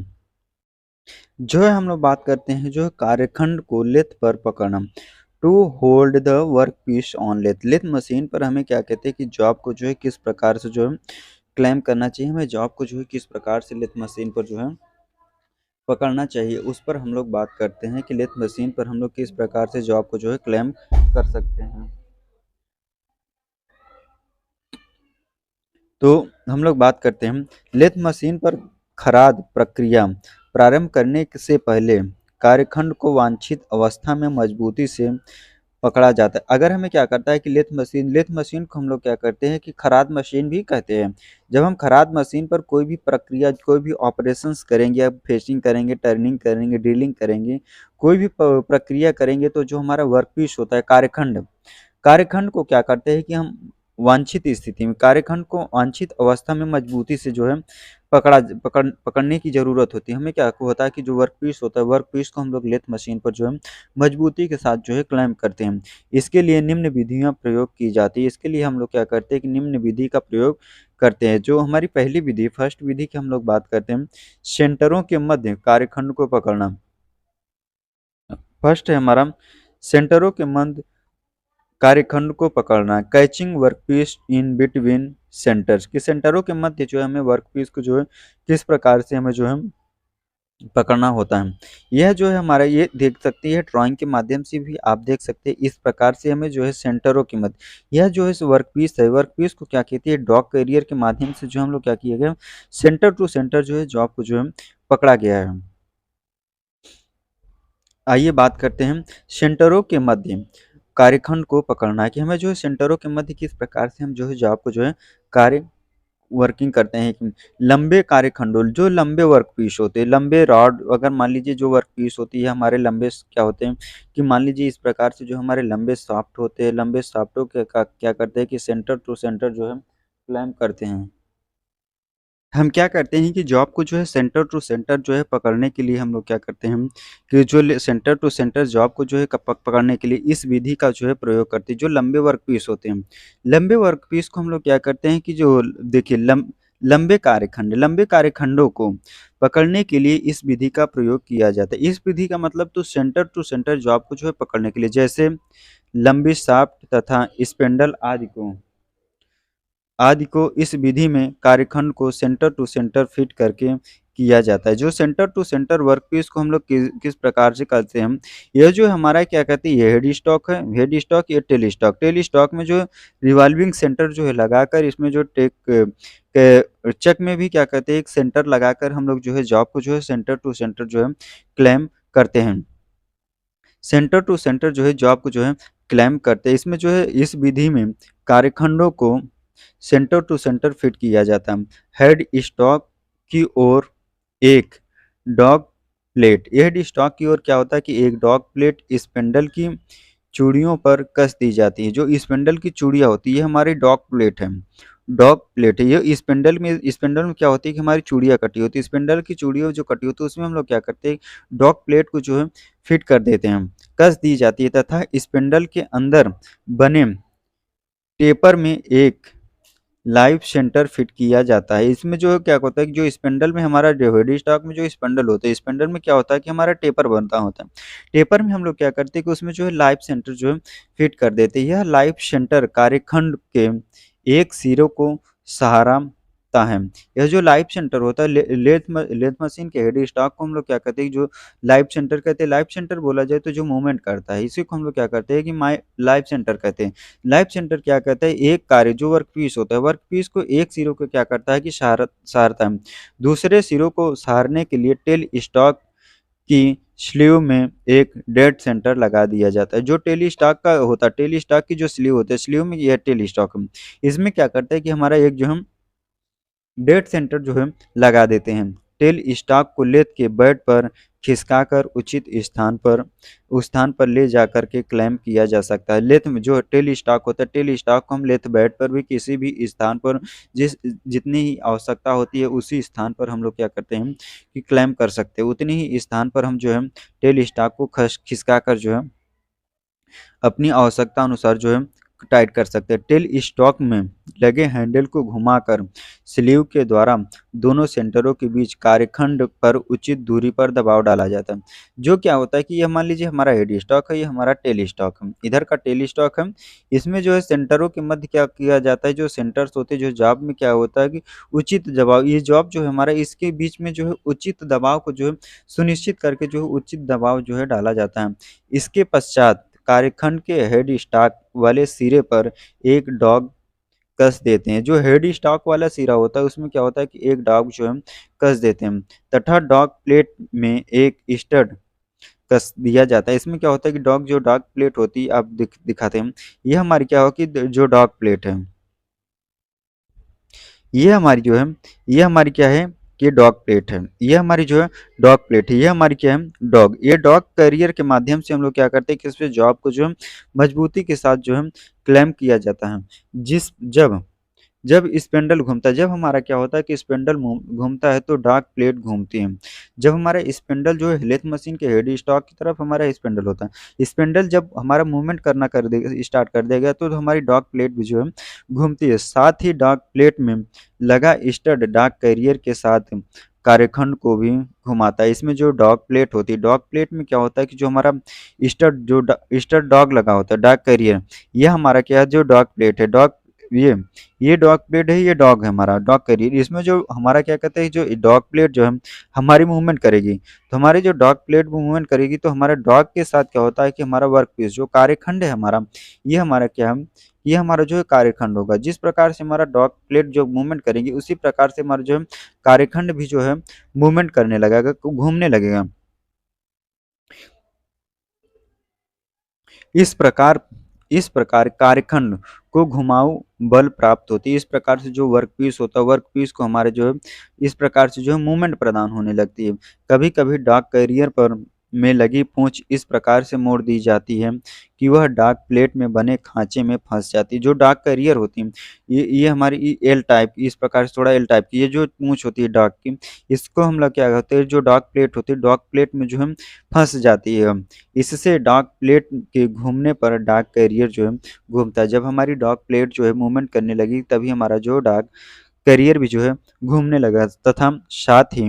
जो है हम लोग बात करते हैं जो है कार्यखंड को लेथ पर पकड़ना, to hold the work piece on lathe. Lathe machine पर हमें क्या कहते हैं कि जॉब को जो है किस प्रकार से जो है क्लेम करना चाहिए, हमें जॉब को जो है किस प्रकार से लेथ मशीन पर जो है पकड़ना चाहिए, उस पर हम लोग बात करते हैं कि लेथ मशीन पर हम लोग किस प्रकार से जॉब को जो है क्लेम कर सकते हैं। तो हम लोग बात करते हैं लेथ मशीन पर खराद प्रक्रिया प्रारंभ करने से पहले कार्यखंड को वांछित अवस्था में मजबूती से पकड़ा जाता है। अगर हमें क्या करता है कि लेथ मशीन को हम लोग क्या करते हैं कि खराद मशीन भी कहते हैं। जब हम खराद मशीन पर कोई भी प्रक्रिया, कोई भी ऑपरेशंस करेंगे, या फेसिंग करेंगे, टर्निंग करेंगे, ड्रिलिंग करेंगे, कोई भी प्रक्रिया करेंगे, तो जो हमारा वर्कपीस होता है, कार्यखंड, कार्यखंड को क्या करते हैं कि हम वांछित स्थिति में, कार्यखंड को वांछित अवस्था में मजबूती से जो है पकड़ने की ज़रूरत होती है। हमें क्या होता है कि जो वर्कपीस होता है, वर्कपीस को हम लोग लेथ मशीन पर जो है मजबूती के साथ जो है क्लैंप करते हैं। इसके लिए निम्न विधियाँ प्रयोग की जाती है। इसके लिए हम लोग क्या करते हैं कि निम्न विधि का प्रयोग करते हैं। जो हमारी पहली विधि, फर्स्ट विधि की हम लोग बात करते हैं, सेंटरों के मध्य कार्यखंड को पकड़ना। फर्स्ट है हमारा सेंटरों के मध्य कार्यखंड को पकड़ना, catching workpiece in between centres, कि सेंटरों के मध्य जो है हमें वर्कपीस को जो है किस प्रकार से हमें जो है पकड़ना होता है। यह जो है हमारा, ये देख सकती है ड्राइंग के माध्यम से भी आप देख सकते हैं, इस प्रकार से हमें जो है सेंटरों के मध्य, यह जो है वर्कपीस है, वर्कपीस को क्या कहती है, डॉग कैरियर के माध्यम से जो हम लोग क्या किया गया, सेंटर टू सेंटर जो है जॉब को जो है पकड़ा गया है। आइए बात करते हैं सेंटरों के मध्य कार्यखंड को पकड़ना है, कि हमें जो है सेंटरों के मध्य किस प्रकार से हम जो है जॉब को जो है कार्य वर्किंग करते हैं। कि लंबे कार्यखंडों, जो लंबे वर्क पीस होते हैं, लंबे रॉड, अगर मान लीजिए जो वर्क पीस होती है हमारे लंबे क्या होते हैं कि मान लीजिए इस प्रकार से जो हमारे लंबे शाफ्ट होते हैं, लंबे शाफ्टों के क्या करते हैं कि सेंटर टू सेंटर जो है क्लैंप करते हैं। हम क्या करते हैं कि जॉब को जो है सेंटर टू सेंटर जो है पकड़ने के लिए हम लोग क्या करते हैं कि जो सेंटर टू सेंटर जॉब को जो है पकड़ने के लिए इस विधि का जो है प्रयोग करते हैं। जो लंबे वर्क पीस होते हैं, लंबे वर्क पीस को हम लोग क्या करते हैं कि जो देखिए लंबे कार्यखंडों को पकड़ने के लिए इस विधि का प्रयोग किया जाता है। इस विधि का मतलब तो सेंटर टू सेंटर जॉब को जो है पकड़ने के लिए, जैसे लंबी शाफ्ट तथा स्पेंडल आदि को इस विधि में कार्यखंड को सेंटर टू सेंटर फिट करके किया जाता है। जो सेंटर टू सेंटर वर्कपीस को हम लोग किस प्रकार से करते हैं, यह जो हमारा क्या कहते हैं, ये हेड स्टॉक है, हेड स्टॉक, ये टेल स्टॉक में जो रिवॉल्विंग सेंटर जो है लगाकर, इसमें जो चक में भी क्या कहते हैं एक सेंटर लगाकर हम लोग जो है जॉब को जो है सेंटर टू सेंटर जो है क्लेम करते हैं। सेंटर टू सेंटर जो है जॉब को जो है क्लेम करते हैं। इसमें जो है इस विधि में कार्यखंडों को सेंटर टू सेंटर फिट किया जाता है। हेड स्टॉक की ओर एक डॉग प्लेट, हेड स्टॉक की ओर क्या होता है कि एक डॉग प्लेट स्पेंडल की चूड़ियों पर कस दी जाती है। जो स्पिंडल की चूड़ियाँ होती है, ये हमारी डॉग प्लेट है। डॉग प्लेट है, ये स्पिंडल में क्या होती है कि हमारी चूड़ियाँ कटी होती है। स्पिंडल की चूड़ियाँ जो कटी होती है, उसमें हम लोग क्या करते हैं, डॉग प्लेट को जो है फिट कर देते हैं, कस दी जाती है तथा स्पिंडल के अंदर बने टेपर में एक लाइव सेंटर फिट किया जाता है। इसमें जो है क्या होता है कि जो स्पिंडल में हमारा जो हेड स्टॉक में जो स्पिंडल होता है, स्पिंडल में क्या होता है कि हमारा टेपर बनता होता है। टेपर में हम लोग क्या करते हैं कि उसमें जो है लाइव सेंटर जो है फिट कर देते हैं। यह लाइव सेंटर कार्यखंड के एक सिरे को सहाराता है। यह जो लाइव सेंटर होता है, लेथ मशीन के हेड स्टॉक को हम लोग क्या कहते हैं, जो लाइव सेंटर कहते हैं। लाइव सेंटर बोला जाए तो जो मूवमेंट करता है, इसी को हम लोग क्या करते हैं कि माई लाइव सेंटर कहते हैं। लाइव सेंटर क्या कहता है, एक कार्य जो वर्कपीस होता है, वर्कपीस को एक सिरों को क्या करता है कि सहारता है। दूसरे सिरों को सहारने के लिए टेल स्टॉक की स्लीव में एक डेड सेंटर लगा दिया जाता है। जो टेल स्टॉक का होता है, टेल स्टॉक की जो स्लीव होती है, स्लीव में यह टेल स्टॉक है। इसमें क्या करता है कि हमारा एक जो हम डेड सेंटर जो है लगा देते हैं। टेल स्टॉक को लेथ के बेड पर खिसकाकर उचित स्थान पर ले जाकर के क्लैंप किया जा सकता है। लेथ में जो टेल स्टॉक होता है, टेल स्टॉक को हम लेथ बेड पर भी किसी भी स्थान पर जितनी ही आवश्यकता होती है, उसी स्थान पर हम लोग क्या करते हैं कि क्लैंप कर सकते हैं। उतनी ही स्थान पर हम जो है टेल स्टॉक को खिसकाकर जो है अपनी आवश्यकता अनुसार जो है टाइट कर सकते हैं। टेल स्टॉक में लगे हैंडल को घुमाकर स्लीव के द्वारा दोनों सेंटरों के बीच कार्यखंड पर उचित दूरी पर दबाव डाला जाता है। जो क्या होता है कि ये मान लीजिए हमारा हेड स्टॉक है, ये हमारा टेल स्टॉक है, इधर का टेल स्टॉक है। इसमें जो है सेंटरों के मध्य क्या किया जाता है, जो सेंटर्स होते हैं, जो जॉब में क्या होता है कि उचित दबाव, ये जॉब जो है हमारा, इसके बीच में जो है उचित दबाव को जो है सुनिश्चित करके जो है उचित दबाव जो है डाला जाता है। इसके पश्चात कार्यखंड के हेड स्टॉक वाले सिरे पर एक डॉग कस देते हैं। जो हेड स्टॉक वाला सिरा होता है, उसमें क्या होता है कि एक डॉग जो है कस देते हैं तथा डॉग प्लेट में एक स्टड कस दिया जाता है। इसमें क्या होता है कि डॉग प्लेट होती है, आप दिखाते हैं, ये हमारी क्या हो कि जो डॉग प्लेट है, ये हमारी जो है, ये हमारी क्या है कि डॉग प्लेट है। ये हमारी जो है डॉग प्लेट है, ये हमारी क्या है डॉग। ये डॉग कैरियर के माध्यम से हम लोग क्या करते हैं कि इस पे जॉब को जो है मजबूती के साथ जो है क्लैम्प किया जाता है। जिस जब जब स्पिंडल घूमता है, जब हमारा क्या होता है कि स्पिंडल घूमता है तो डार्क प्लेट घूमती है। जब हमारा स्पिंडल जो है लेथ मशीन के हेड स्टॉक की तरफ हमारा स्पिंडल होता है, स्पिंडल जब हमारा मूवमेंट करना कर देगा, स्टार्ट कर देगा, तो हमारी डॉग प्लेट भी जो है घूमती है। साथ ही डॉग प्लेट में लगा स्टड डॉग कैरियर के साथ कार्यखंड को भी घुमाता है। इसमें जो डॉग प्लेट होती है, डॉग प्लेट में क्या होता है कि जो हमारा स्टड डॉग लगा होता है, डॉग कैरियर, यह हमारा क्या है, जो डॉग प्लेट है, डॉग ये ये डॉग प्लेट है, ये डॉग है हमारा डॉग कैरियर। इसमें जो हमारा क्या कहते हैं, जो डॉग प्लेट जो है हमारी मूवमेंट करेगी, तो हमारी जो डॉग प्लेट मूवमेंट करेगी तो हमारे डॉग के साथ क्या होता है कि हमारा वर्क पीस जो कार्यखंड है हमारा, ये हमारा क्या है, ये हमारा जो है कार्यखंड होगा। जिस प्रकार से हमारा डॉग प्लेट जो मूवमेंट करेगी, उसी प्रकार से हमारा जो है कार्यखंड भी जो है मूवमेंट करने लगेगा, घूमने लगेगा। इस प्रकार इस प्रकार कार्यखंड को घुमाऊ बल प्राप्त होती है। इस प्रकार से जो वर्कपीस होता है, वर्कपीस को हमारे जो है इस प्रकार से जो है मूवमेंट प्रदान होने लगती है। कभी कभी डाक कैरियर पर में लगी पूंछ इस प्रकार से मोड़ दी जाती है कि वह डाक प्लेट में बने खांचे में फंस जाती है। जो डाक कैरियर होती है, ये हमारी एल टाइप की, इस प्रकार से थोड़ा एल टाइप की ये जो पूंछ होती है डाक की, इसको हम लोग क्या कहते हैं, जो डाक प्लेट होती है, डाक प्लेट में जो है फंस जाती है। इससे डाक प्लेट के घूमने पर डाक कैरियर जो है घूमता है। जब हमारी डॉग प्लेट जो है मूवमेंट करने लगी, तभी हमारा जो डॉग कैरियर भी जो है घूमने लगा तथा साथ ही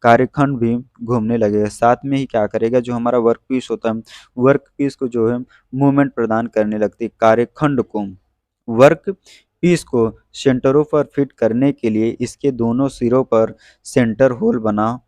कार्यखंड भी घूमने लगेगा। साथ में ही क्या करेगा, जो हमारा वर्क पीस होता है, वर्क पीस को जो है मूवमेंट प्रदान करने लगती है। कार्यखंड को, वर्क पीस को सेंटरों पर फिट करने के लिए इसके दोनों सिरों पर सेंटर होल बना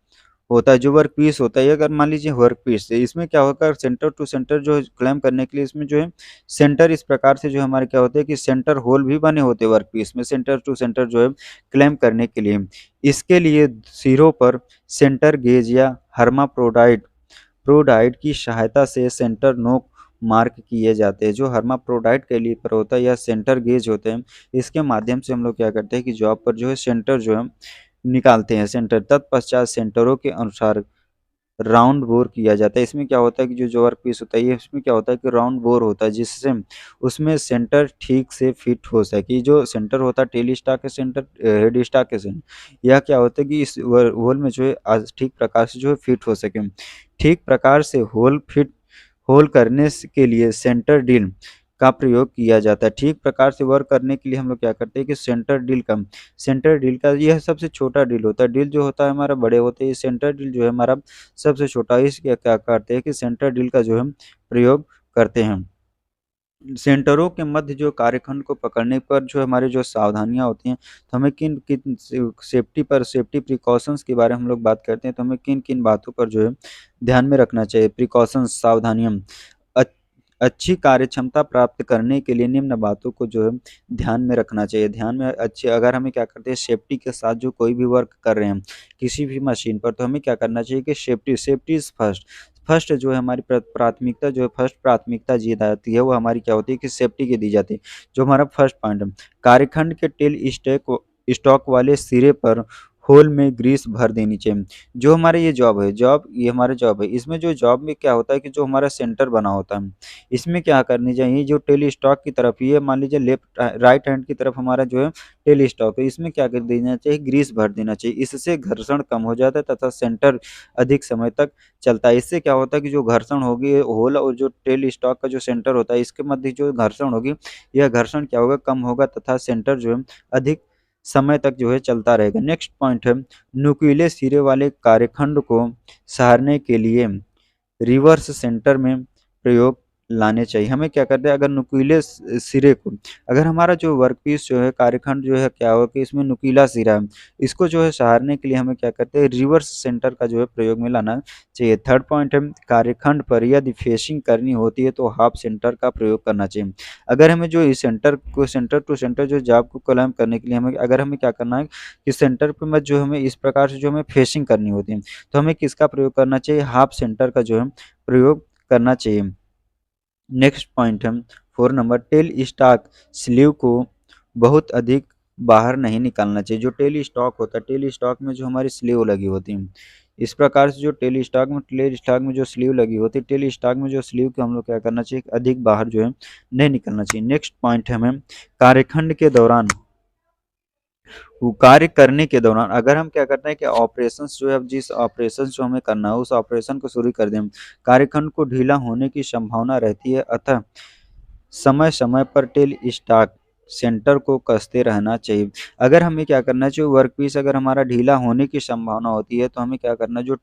होता है। जो वर्क पीस होता है, अगर मान लीजिए वर्क पीस है, इसमें क्या होगा, सेंटर टू सेंटर जो है क्लैम करने के लिए इसमें जो है सेंटर इस प्रकार से जो हमारे क्या होते हैं कि सेंटर होल भी बने होते हैं वर्क पीस में, सेंटर टू सेंटर जो है क्लैम करने के लिए। इसके लिए सिरों पर सेंटर गेज या हर्माप्रोडाइट प्रोडाइट की सहायता से सेंटर नोक मार्क किए जाते हैं। जो हर्माप्रोडाइट के लिए पर होता है या सेंटर गेज होते हैं, इसके माध्यम से हम लोग क्या करते हैं कि जॉब पर जो है सेंटर जो है निकालते हैं। सेंटर तत्पश्चात सेंटरों के अनुसार राउंड बोर किया जाता है। इसमें क्या होता है कि जो वर्क पीस होता है ये इसमें क्या होता है कि राउंड बोर होता है, जिससे उसमें सेंटर ठीक से फिट हो सके। जो सेंटर होता है टेल स्टॉक के सेंटर, हेड स्टॉक के सेंटर, यह क्या होता है कि इस होल में जो है ठीक प्रकार से जो है फिट हो सके। ठीक प्रकार से होल करने के लिए सेंटर ड्रिल का प्रयोग किया जाता है। ठीक प्रकार से वर्क करने के लिए हम लोग क्या करते हैं कि सेंटर ड्रिल का यह सबसे छोटा ड्रिल होता है। ड्रिल जो होता है हमारा बड़े होते हैं, सेंटर ड्रिल जो है हमारा सबसे छोटा है। इसके क्या करते हैं कि सेंटर ड्रिल का जो है प्रयोग करते हैं। सेंटरों के मध्य जो कार्यखंड को पकड़ने पर जो हमारी जो सावधानियां होती हैं, तो हमें किन किन सेफ्टी प्रिकॉशंस के बारे में हम लोग बात करते हैं, तो हमें किन किन बातों पर जो है ध्यान में रखना चाहिए। प्रिकॉशंस, सावधानियां, अच्छी कार्यक्षमता प्राप्त करने के लिए निम्न बातों को जो है ध्यान में रखना चाहिए। ध्यान में अच्छे अगर हमें क्या करते हैं सेफ्टी के साथ जो कोई भी वर्क कर रहे हैं हम किसी भी मशीन पर, तो हमें क्या करना चाहिए कि सेफ्टी इज़ फर्स्ट। फर्स्ट जो है हमारी प्राथमिकता जो है फर्स्ट प्राथमिकता दी जाती है, वो हमारी क्या होती है कि सेफ्टी की दी जाती है, जो हमारा फर्स्ट पॉइंट है। कार्यखंड के टेल स्टॉक वाले सिरे पर होल में ग्रीस भर देनी चाहिए। जो हमारे ये हमारा जॉब है, इसमें जो जॉब में क्या होता है कि जो हमारा सेंटर बना होता है, इसमें क्या करनी चाहिए, जो टेल स्टॉक की तरफ ये मान लीजिए लेफ्ट राइट हैंड की तरफ हमारा जो है टेल स्टॉक है, इसमें क्या कर देना चाहिए, ग्रीस भर देना चाहिए। इससे घर्षण कम हो जाता है तथा सेंटर अधिक समय तक चलता है। इससे क्या होता है कि जो घर्षण होगी होल और जो टेल स्टॉक का जो सेंटर होता है इसके मध्य जो घर्षण होगी, यह घर्षण क्या होगा, कम होगा तथा सेंटर जो है अधिक समय तक जो है चलता रहेगा। नेक्स्ट पॉइंट है नुकीले सिरे वाले कार्यखंड को सहारने के लिए रिवर्स सेंटर में प्रयोग लाने चाहिए। हमें क्या करते हैं, अगर नुकीले सिरे को, अगर हमारा जो वर्कपीस जो है कार्यखंड जो है क्या होगा कि इसमें नुकीला सिरा है, इसको जो है सहारने के लिए हमें क्या करते हैं रिवर्स सेंटर का जो है प्रयोग में लाना चाहिए। थर्ड पॉइंट है कार्यखंड पर यदि फेसिंग करनी होती है तो हाफ सेंटर का प्रयोग करना चाहिए। अगर हमें जो इस सेंटर को सेंटर टू सेंटर जो जॉब को क्लैम करने के लिए हमें क्या करना है कि सेंटर पे में जो हमें इस प्रकार से जो हमें फेसिंग करनी होती है, तो हमें किसका प्रयोग करना चाहिए, हाफ सेंटर का जो है प्रयोग करना चाहिए। नेक्स्ट पॉइंट है 4 नंबर टेल स्टॉक स्लीव को बहुत अधिक बाहर नहीं निकालना चाहिए। जो टेल स्टॉक होता है, टेल स्टॉक में जो हमारी स्लीव लगी होती है, इस प्रकार से जो टेल स्टॉक में जो स्लीव लगी होती है, टेल स्टॉक में जो स्लीव को हम लोग क्या करना चाहिए, अधिक बाहर जो है नहीं निकलना चाहिए। नेक्स्ट पॉइंट है हमें कार्यखंड के दौरान वो कार्य करने के दौरान अगर हम क्या करते हैं कि ऑपरेशंस जो है, अब जिस ऑपरेशन जो हमें करना है उस ऑपरेशन को शुरू कर दें, कार्यखंड को ढीला होने की संभावना रहती है, अतः समय समय पर टेल स्टॉक सेंटर को कसते रहना चाहिए। अगर हमें क्या करना चाहिए, वर्क पीस अगर हमारा ढीला होने की संभावना होती है, तो हमें क्या करना है, जो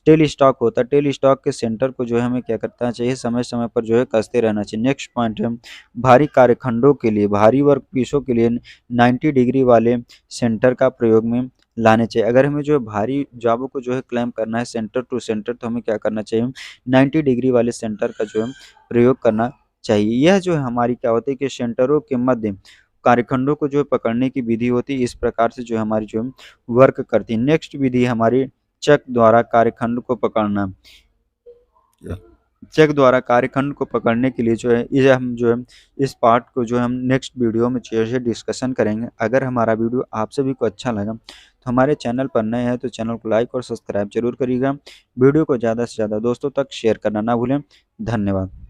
टेल स्टॉक होता है, टेल स्टॉक के सेंटर को जो है हमें क्या करना चाहिए, समय समय पर जो है कसते रहना चाहिए। नेक्स्ट पॉइंट है भारी कार्यखंडों के लिए, भारी वर्क पीसों के लिए 90 डिग्री वाले सेंटर का प्रयोग में लाने चाहिए। अगर हमें जो है भारी जॉबों को जो है क्लेम करना है सेंटर टू सेंटर, तो हमें क्या करना चाहिए, 90 डिग्री वाले सेंटर का जो है प्रयोग करना चाहिए। यह जो है हमारी क्या होती है कि सेंटरों के मध्य कार्यखंडों को जो है पकड़ने की विधि होती है, इस प्रकार से जो है हमारी जो है वर्क करती है। नेक्स्ट विधि हमारी चक द्वारा कार्यखंड को पकड़ना। चक द्वारा कार्यखंड को पकड़ने के लिए जो है ये हम जो है इस पार्ट को जो हम नेक्स्ट वीडियो में अच्छे से डिस्कशन करेंगे। अगर हमारा वीडियो आप सभी को अच्छा लगा तो हमारे चैनल पर नए हैं तो चैनल को लाइक और सब्सक्राइब जरूर करिएगा। वीडियो को ज़्यादा से ज़्यादा दोस्तों तक शेयर करना ना भूलें। धन्यवाद।